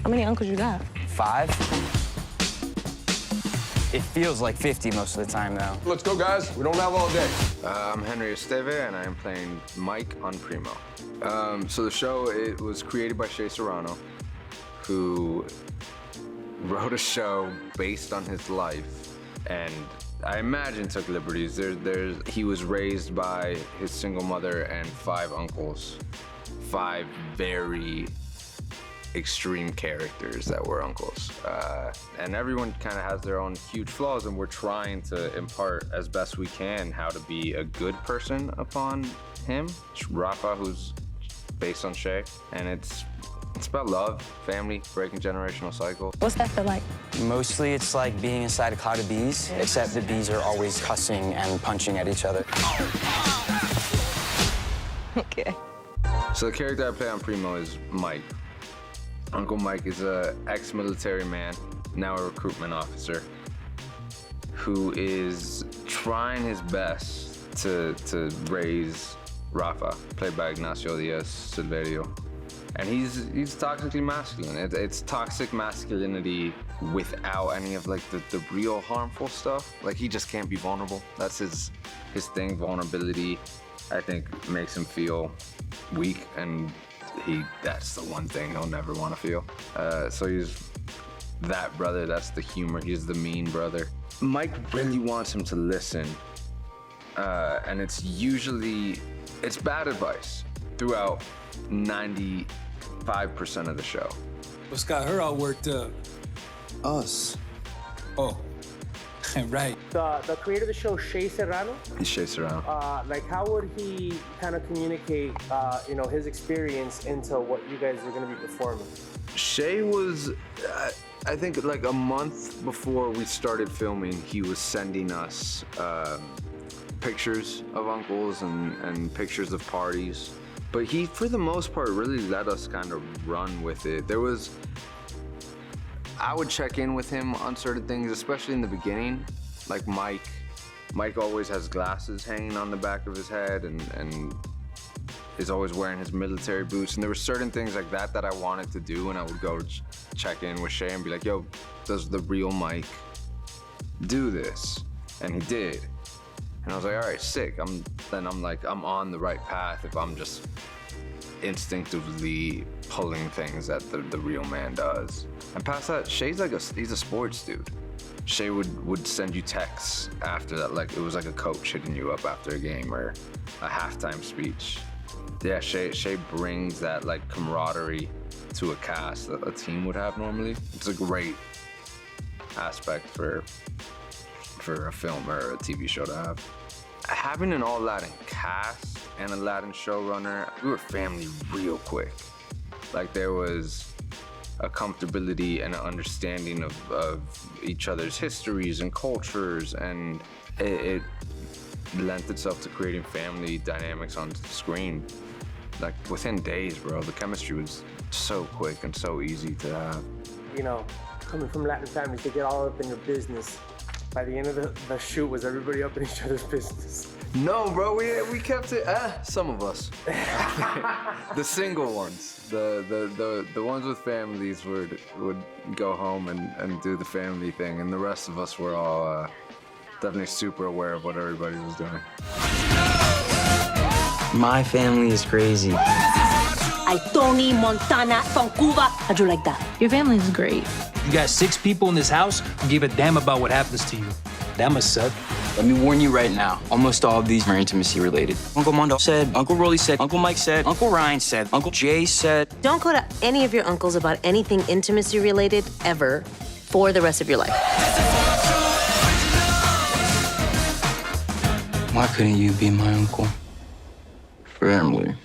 How many uncles you got? 5. It feels like 50 most of the time, though. Let's go, guys. We don't have all day. I'm Henri Esteve, and I'm playing Mike on Primo. So the show, it was created by Serrano, who wrote a show based on his life, and I imagine took liberties. He was raised by his single mother and 5 uncles, 5 very extreme characters that were uncles. And everyone kind of has their own huge flaws, and we're trying to impart as best we can how to be a good person upon him. It's Rafa, who's based on Shay, and it's about love, family, breaking generational cycles. What's that feel like? Mostly it's like being inside a cloud of bees, except the bees are always cussing and punching at each other. Okay. So the character I play on Primo is Mike. Uncle Mike is an ex-military man, now a recruitment officer, who is trying his best to raise Rafa, played by Ignacio Diaz-Silverio. And he's toxically masculine. It's toxic masculinity without any of like the real harmful stuff. Like, he just can't be vulnerable. That's his thing. Vulnerability, I think, makes him feel weak, and that's the one thing he'll never want to feel. So he's that brother, that's the humor. He's the mean brother. Mike really wants him to listen, and it's bad advice throughout 95% of the show. What's got her all worked up? Us. Oh, right. The creator of the show, Serrano. He's Shay Serrano. Like, how would he kind of communicate, his experience into what you guys are going to be performing? Shay was, I think, like a month before we started filming, he was sending us pictures of uncles and pictures of parties. But he, for the most part, really let us kind of run with it. I would check in with him on certain things, especially in the beginning. Like Mike always has glasses hanging on the back of his head and is always wearing his military boots. And there were certain things like that I wanted to do, and I would go check in with Shay and be like, yo, does the real Mike do this? And he did. And I was like, all right, sick. I'm on the right path if I'm just instinctively pulling things that the real man does. And past that, Shay's he's a sports dude. Shay would send you texts after that, like it was like a coach hitting you up after a game or a halftime speech. Yeah, Shay brings that like camaraderie to a cast that a team would have normally. It's a great aspect for a film or a TV show to have. Having an all-Latin cast and a Latin showrunner, we were family real quick. Like, there was a comfortability and an understanding of each other's histories and cultures, and it lent itself to creating family dynamics on the screen. Like, within days, bro, the chemistry was so quick and so easy to have. You know, coming from Latin families, they get all up in your business. By the end of the shoot, was everybody up in each other's business? No, bro, we kept it, some of us. The single ones, the ones with families would go home and do the family thing, and the rest of us were all definitely super aware of what everybody was doing. My family is crazy. I Tony Montana from Cuba. How'd you like that? Your family is great. You got 6 people in this house who give a damn about what happens to you. That must suck. Let me warn you right now, almost all of these are intimacy related. Uncle Mondo said, Uncle Rollie said, Uncle Mike said, Uncle Ryan said, Uncle Jay said. Don't go to any of your uncles about anything intimacy related ever for the rest of your life. Why couldn't you be my uncle? Family.